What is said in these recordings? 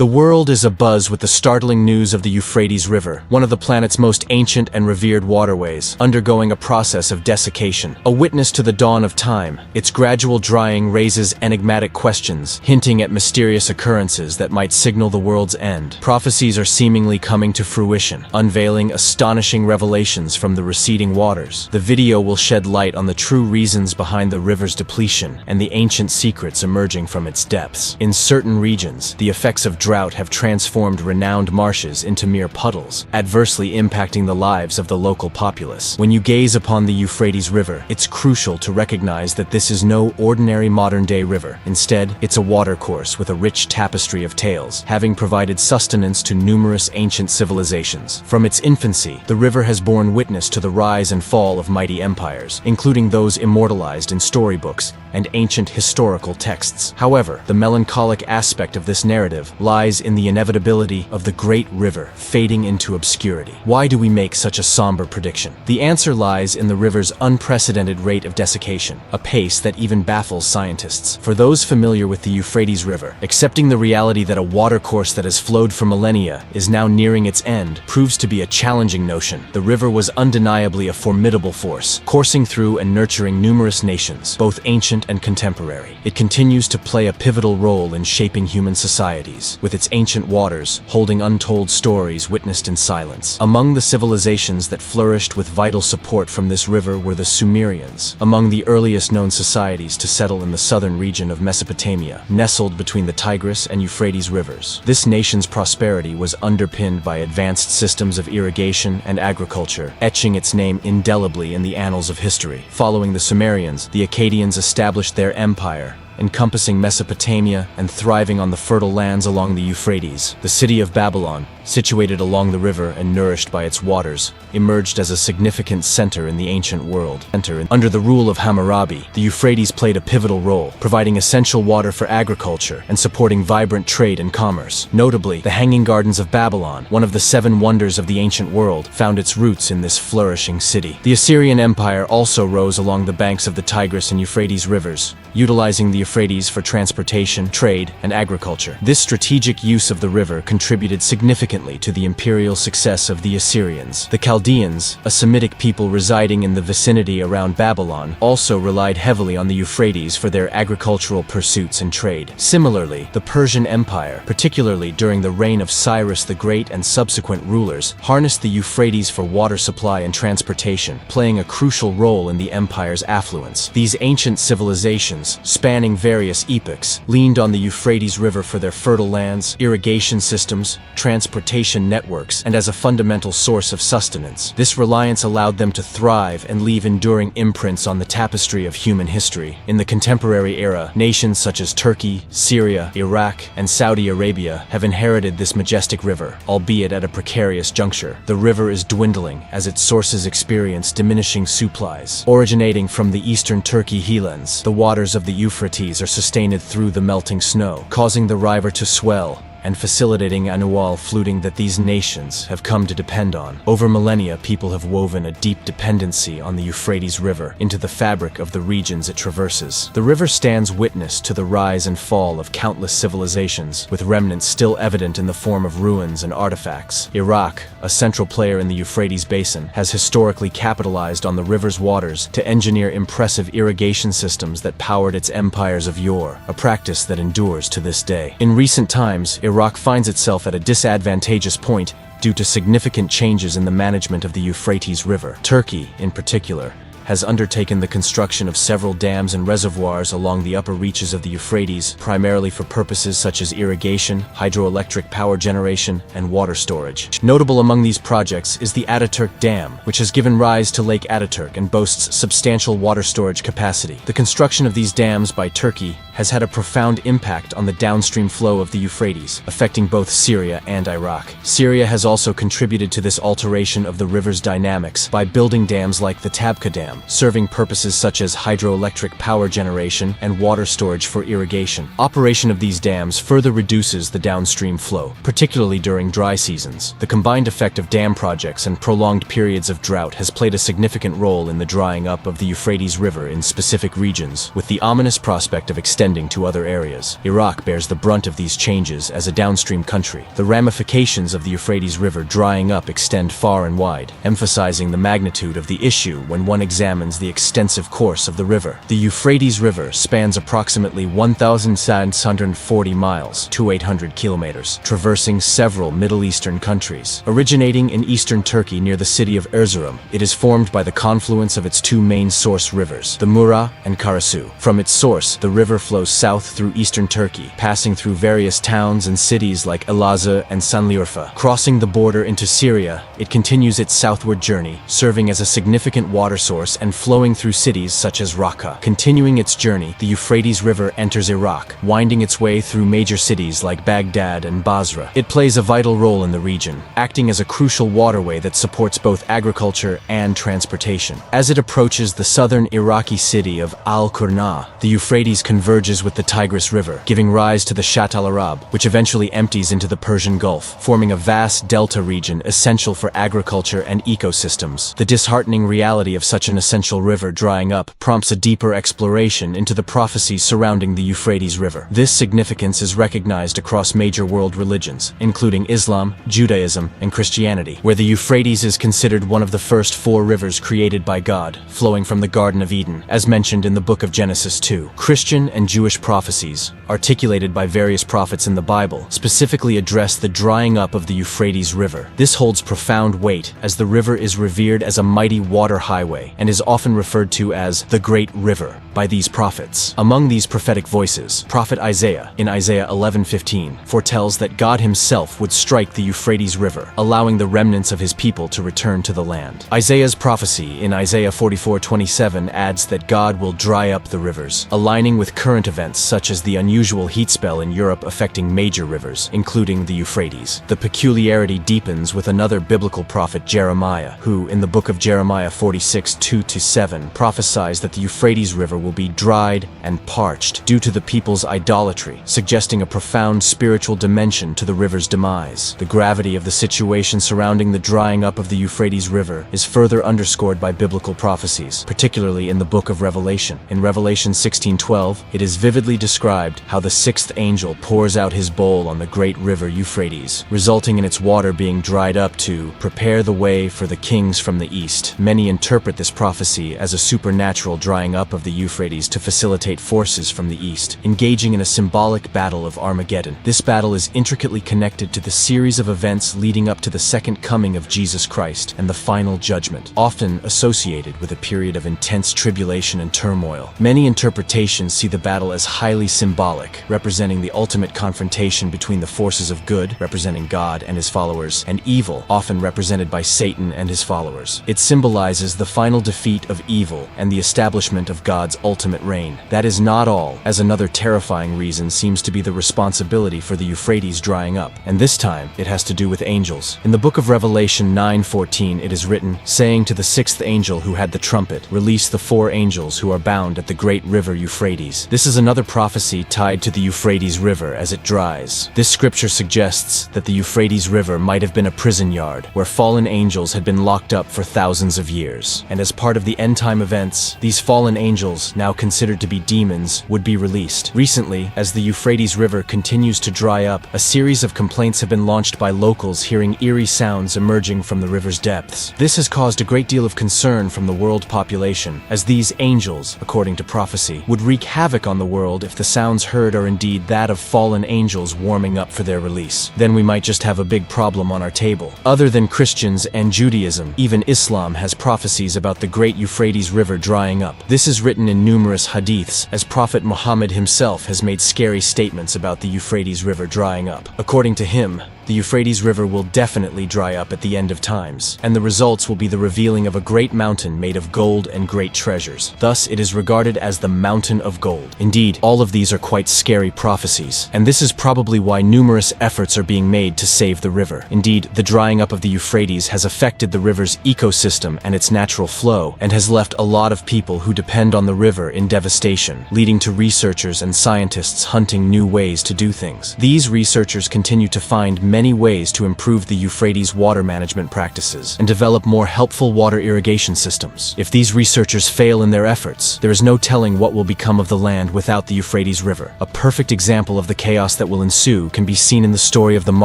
The world is abuzz with the startling news of the Euphrates River, one of the planet's most ancient and revered waterways, undergoing a process of desiccation. A witness to the dawn of time, its gradual drying raises enigmatic questions, hinting at mysterious occurrences that might signal the world's end. Prophecies are seemingly coming to fruition, unveiling astonishing revelations from the receding waters. The video will shed light on the true reasons behind the river's depletion and the ancient secrets emerging from its depths. In certain regions, the effects of drought have transformed renowned marshes into mere puddles, adversely impacting the lives of the local populace. When you gaze upon the Euphrates River, it's crucial to recognize that this is no ordinary modern-day river. Instead, it's a watercourse with a rich tapestry of tales, having provided sustenance to numerous ancient civilizations. From its infancy, the river has borne witness to the rise and fall of mighty empires, including those immortalized in storybooks and ancient historical texts. However, the melancholic aspect of this narrative lies in the inevitability of the great river fading into obscurity. Why do we make such a somber prediction? The answer lies in the river's unprecedented rate of desiccation, a pace that even baffles scientists. For those familiar with the Euphrates River, accepting the reality that a watercourse that has flowed for millennia is now nearing its end proves to be a challenging notion. The river was undeniably a formidable force, coursing through and nurturing numerous nations, both ancient and contemporary. It continues to play a pivotal role in shaping human societies, with its ancient waters holding untold stories witnessed in silence. Among the civilizations that flourished with vital support from this river were the Sumerians, among the earliest known societies to settle in the southern region of Mesopotamia, nestled between the Tigris and Euphrates rivers. This nation's prosperity was underpinned by advanced systems of irrigation and agriculture, etching its name indelibly in the annals of history. Following the Sumerians, the Akkadians established their empire, encompassing Mesopotamia and thriving on the fertile lands along the Euphrates. The city of Babylon, situated along the river and nourished by its waters, emerged as a significant center in the ancient world. Under the rule of Hammurabi, the Euphrates played a pivotal role, providing essential water for agriculture and supporting vibrant trade and commerce. Notably, the Hanging Gardens of Babylon, one of the seven wonders of the ancient world, found its roots in this flourishing city. The Assyrian Empire also rose along the banks of the Tigris and Euphrates rivers, utilizing the Euphrates for transportation, trade, and agriculture. This strategic use of the river contributed significantly to the imperial success of the Assyrians. The Chaldeans, a Semitic people residing in the vicinity around Babylon, also relied heavily on the Euphrates for their agricultural pursuits and trade. Similarly, the Persian Empire, particularly during the reign of Cyrus the Great and subsequent rulers, harnessed the Euphrates for water supply and transportation, playing a crucial role in the empire's affluence. These ancient civilizations, spanning various epochs, leaned on the Euphrates River for their fertile lands, irrigation systems, transportation networks, and as a fundamental source of sustenance. This reliance allowed them to thrive and leave enduring imprints on the tapestry of human history. In the contemporary era, nations such as Turkey, Syria, Iraq, and Saudi Arabia have inherited this majestic river, albeit at a precarious juncture. The river is dwindling as its sources experience diminishing supplies. Originating from the eastern Turkey highlands, the waters of the Euphrates are sustained through the melting snow, causing the river to swell and facilitating annual flooding that these nations have come to depend on. Over millennia, people have woven a deep dependency on the Euphrates River into the fabric of the regions it traverses. The river stands witness to the rise and fall of countless civilizations, with remnants still evident in the form of ruins and artifacts. Iraq, a central player in the Euphrates basin, has historically capitalized on the river's waters to engineer impressive irrigation systems that powered its empires of yore, a practice that endures to this day. In recent times, Iraq finds itself at a disadvantageous point due to significant changes in the management of the Euphrates River. Turkey, in particular, has undertaken the construction of several dams and reservoirs along the upper reaches of the Euphrates, primarily for purposes such as irrigation, hydroelectric power generation, and water storage. Notable among these projects is the Ataturk Dam, which has given rise to Lake Ataturk and boasts substantial water storage capacity. The construction of these dams by Turkey has had a profound impact on the downstream flow of the Euphrates, affecting both Syria and Iraq. Syria has also contributed to this alteration of the river's dynamics by building dams like the Tabqa Dam, dam, serving purposes such as hydroelectric power generation and water storage for irrigation. Operation of these dams further reduces the downstream flow, particularly during dry seasons. The combined effect of dam projects and prolonged periods of drought has played a significant role in the drying up of the Euphrates River in specific regions, with the ominous prospect of extending to other areas. Iraq bears the brunt of these changes as a downstream country. The ramifications of the Euphrates River drying up extend far and wide, emphasizing the magnitude of the issue when one examines the extensive course of the river. The Euphrates River spans approximately 1,640 miles to 800 kilometers, traversing several Middle Eastern countries. Originating in eastern Turkey near the city of Erzurum, it is formed by the confluence of its two main source rivers, the Mura and Karasu. From its source, the river flows south through eastern Turkey, passing through various towns and cities like Elazığ and Şanlıurfa. Crossing the border into Syria, it continues its southward journey, serving as a significant water source and flowing through cities such as Raqqa. Continuing its journey, the Euphrates River enters Iraq, winding its way through major cities like Baghdad and Basra. It plays a vital role in the region, acting as a crucial waterway that supports both agriculture and transportation. As it approaches the southern Iraqi city of Al-Qurna, the Euphrates converges with the Tigris River, giving rise to the Shatt al-Arab, which eventually empties into the Persian Gulf, forming a vast delta region essential for agriculture and ecosystems. The disheartening reality of such an essential river drying up prompts a deeper exploration into the prophecies surrounding the Euphrates River. This significance is recognized across major world religions, including Islam, Judaism, and Christianity, where the Euphrates is considered one of the first four rivers created by God, flowing from the Garden of Eden, as mentioned in the book of Genesis 2. Christian and Jewish prophecies, articulated by various prophets in the Bible, specifically address the drying up of the Euphrates River. This holds profound weight, as the river is revered as a mighty water highway and is often referred to as the Great River by these prophets. Among these prophetic voices, Prophet Isaiah, in Isaiah 11:15, foretells that God himself would strike the Euphrates River, allowing the remnants of his people to return to the land. Isaiah's prophecy in Isaiah 44:27 adds that God will dry up the rivers, aligning with current events such as the unusual heat spell in Europe affecting major rivers, including the Euphrates. The peculiarity deepens with another biblical prophet, Jeremiah, who, in the book of Jeremiah 46:2-7, prophesies that the Euphrates River will be dried and parched due to the people's idolatry, suggesting a profound spiritual dimension to the river's demise. The gravity of the situation surrounding the drying up of the Euphrates River is further underscored by biblical prophecies, particularly in the book of Revelation. In Revelation 16:12, it is vividly described how the sixth angel pours out his bowl on the great river Euphrates, resulting in its water being dried up to prepare the way for the kings from the east. Many interpret this prophecy as a supernatural drying up of the Euphrates to facilitate forces from the east, engaging in a symbolic battle of Armageddon. This battle is intricately connected to the series of events leading up to the second coming of Jesus Christ and the final judgment, often associated with a period of intense tribulation and turmoil. Many interpretations see the battle as highly symbolic, representing the ultimate confrontation between the forces of good, representing God and his followers, and evil, often represented by Satan and his followers. It symbolizes the final defeat of evil and the establishment of God's ultimate reign. That is not all, as another terrifying reason seems to be the responsibility for the Euphrates drying up, and this time it has to do with angels. In the book of Revelation 9:14 it is written, saying to the sixth angel who had the trumpet, "Release the four angels who are bound at the great river Euphrates." This is another prophecy tied to the Euphrates River as it dries. This scripture suggests that the Euphrates River might have been a prison yard where fallen angels had been locked up for thousands of years, and as part of the end-time events, these fallen angels, now considered to be demons, would be released. Recently, as the Euphrates River continues to dry up, a series of complaints have been launched by locals hearing eerie sounds emerging from the river's depths. This has caused a great deal of concern from the world population, as these angels, according to prophecy, would wreak havoc on the world if the sounds heard are indeed that of fallen angels warming up for their release. Then we might just have a big problem on our table. Other than Christians and Judaism, even Islam has prophecies about the great Euphrates River drying up. This is written in numerous hadiths, as Prophet Muhammad himself has made scary statements about the Euphrates River drying up. According to him, the Euphrates River will definitely dry up at the end of times, and the results will be the revealing of a great mountain made of gold and great treasures. Thus, it is regarded as the Mountain of Gold. Indeed, all of these are quite scary prophecies, and this is probably why numerous efforts are being made to save the river. Indeed, the drying up of the Euphrates has affected the river's ecosystem and its natural flow, low and has left a lot of people who depend on the river in devastation, leading to researchers and scientists hunting new ways to do things. These researchers continue to find many ways to improve the Euphrates water management practices and develop more helpful water irrigation systems. If these researchers fail in their efforts, there is no telling what will become of the land without the Euphrates River. A perfect example of the chaos that will ensue can be seen in the story of the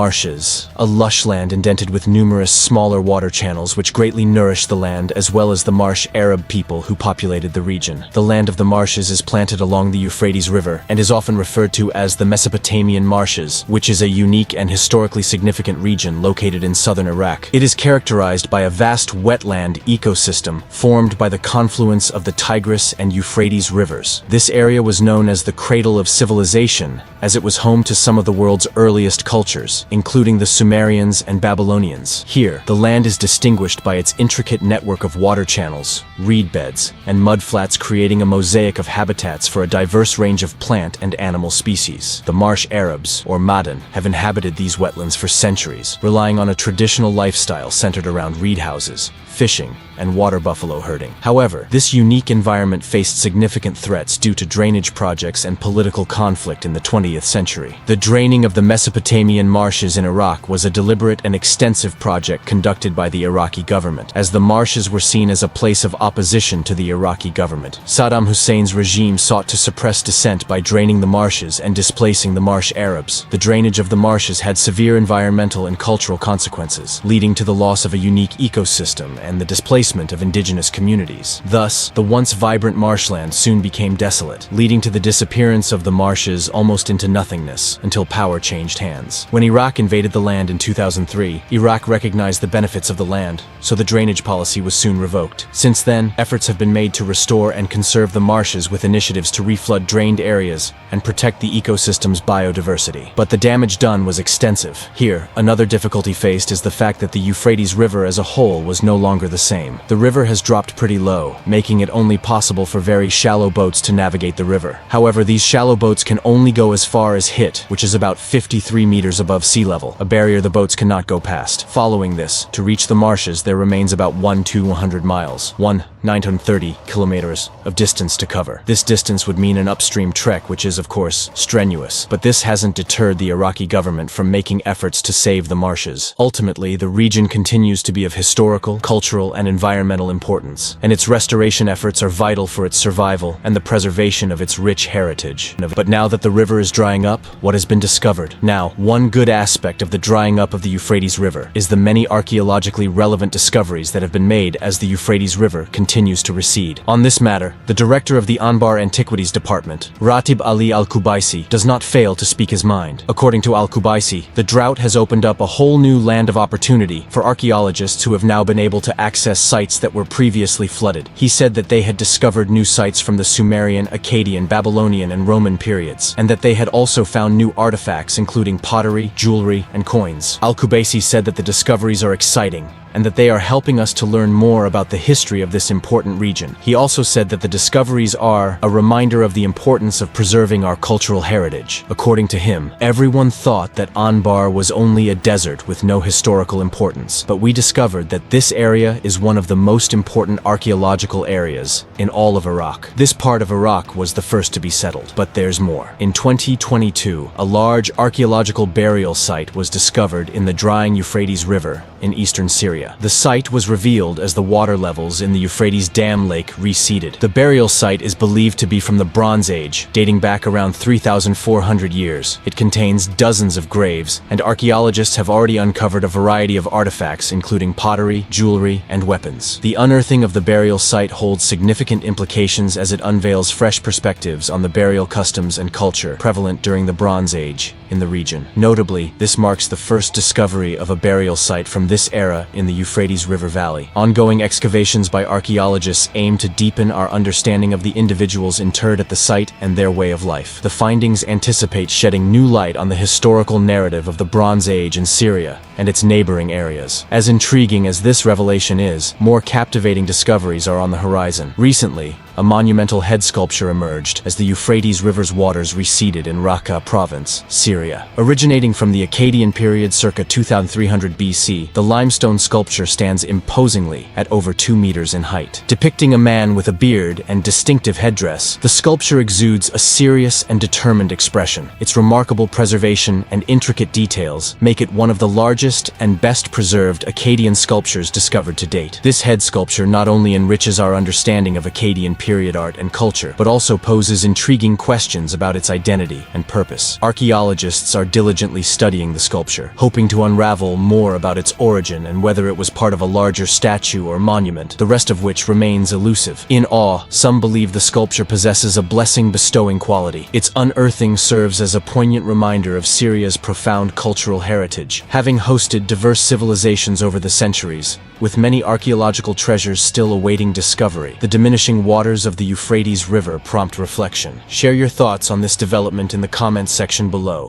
marshes, a lush land indented with numerous smaller water channels which greatly nourish the land as well as the marsh Arab people who populated the region. The land of the marshes is planted along the Euphrates River and is often referred to as the Mesopotamian marshes, which is a unique and historically significant region located in southern Iraq. It is characterized by a vast wetland ecosystem formed by the confluence of the Tigris and Euphrates rivers. This area was known as the cradle of civilization, as it was home to some of the world's earliest cultures, including the Sumerians and Babylonians. Here, the land is distinguished by its intricate network of water channels, reed beds, and mudflats, creating a mosaic of habitats for a diverse range of plant and animal species. The marsh Arabs, or Madan, have inhabited these wetlands for centuries, relying on a traditional lifestyle centered around reed houses, fishing, and water buffalo herding. However, this unique environment faced significant threats due to drainage projects and political conflict in the 20th century. The draining of the Mesopotamian marshes in Iraq was a deliberate and extensive project conducted by the Iraqi government, as the marshes were seen as a place of opposition to the Iraqi government. Saddam Hussein's regime sought to suppress dissent by draining the marshes and displacing the marsh Arabs. The drainage of the marshes had severe environmental and cultural consequences, leading to the loss of a unique ecosystem and the displacement of indigenous communities. Thus, the once vibrant marshland soon became desolate, leading to the disappearance of the marshes almost into nothingness until power changed hands. When Iraq invaded the land in 2003, Iraq recognized the benefits of the land, so the drainage policy was soon revoked. Since then, efforts have been made to restore and conserve the marshes with initiatives to reflood drained areas and protect the ecosystem's biodiversity. But the damage done was extensive. Here, another difficulty faced is the fact that the Euphrates River as a whole was no longer the same. The river has dropped pretty low, making it only possible for very shallow boats to navigate the river. However, these shallow boats can only go as far as Hit, which is about 53 meters above sea level, a barrier the boats cannot go past. Following this, to reach the marshes there remains about 100 miles, 930 kilometers of distance to cover. This distance would mean an upstream trek, which is of course strenuous, but this hasn't deterred the Iraqi government from making efforts to save the marshes. Ultimately, the region continues to be of historical, cultural, and environmental importance, and its restoration efforts are vital for its survival and the preservation of its rich heritage. But now that the river is drying up, what has been discovered? Now, one good aspect of the drying up of the Euphrates River is the many archaeologically relevant discoveries that have been made as the Euphrates River continues to recede. On this matter, the director of the Anbar Antiquities Department, Ratib Ali Al-Kubaisi, does not fail to speak his mind. According to Al-Kubaisi, the drought has opened up a whole new land of opportunity for archaeologists who have now been able to access sites that were previously flooded. He said that they had discovered new sites from the Sumerian, Akkadian, Babylonian, and Roman periods, and that they had also found new artifacts including pottery, jewelry, and coins. Al-Kubaisi said that the discoveries are exciting, and that they are helping us to learn more about the history of this important region. He also said that the discoveries are a reminder of the importance of preserving our cultural heritage. According to him, everyone thought that Anbar was only a desert with no historical importance, but we discovered that this area is one of the most important archaeological areas in all of Iraq. This part of Iraq was the first to be settled, but there's more. In 2022, a large archaeological burial site was discovered in the drying Euphrates River in eastern Syria. The site was revealed as the water levels in the Euphrates Dam Lake receded. The burial site is believed to be from the Bronze Age, dating back around 3,400 years. It contains dozens of graves, and archaeologists have already uncovered a variety of artifacts including pottery, jewelry, and weapons. The unearthing of the burial site holds significant implications as it unveils fresh perspectives on the burial customs and culture prevalent during the Bronze Age in the region. Notably, this marks the first discovery of a burial site from this era in the Euphrates River Valley. Ongoing excavations by archaeologists aim to deepen our understanding of the individuals interred at the site and their way of life. The findings anticipate shedding new light on the historical narrative of the Bronze Age in Syria and its neighboring areas. As intriguing as this revelation is, more captivating discoveries are on the horizon. Recently, a monumental head sculpture emerged as the Euphrates River's waters receded in Raqqa province, Syria. Originating from the Akkadian period circa 2300 BC, the limestone sculpture stands imposingly at over 2 meters in height. Depicting a man with a beard and distinctive headdress, the sculpture exudes a serious and determined expression. Its remarkable preservation and intricate details make it one of the largest and best preserved Akkadian sculptures discovered to date. This head sculpture not only enriches our understanding of Akkadian period art and culture, but also poses intriguing questions about its identity and purpose. Archaeologists are diligently studying the sculpture, hoping to unravel more about its origin and whether it was part of a larger statue or monument, the rest of which remains elusive. In awe, some believe the sculpture possesses a blessing-bestowing quality. Its unearthing serves as a poignant reminder of Syria's profound cultural heritage, having hosted diverse civilizations over the centuries. With many archaeological treasures still awaiting discovery, the diminishing waters of the Euphrates River prompt reflection. Share your thoughts on this development in the comments section below.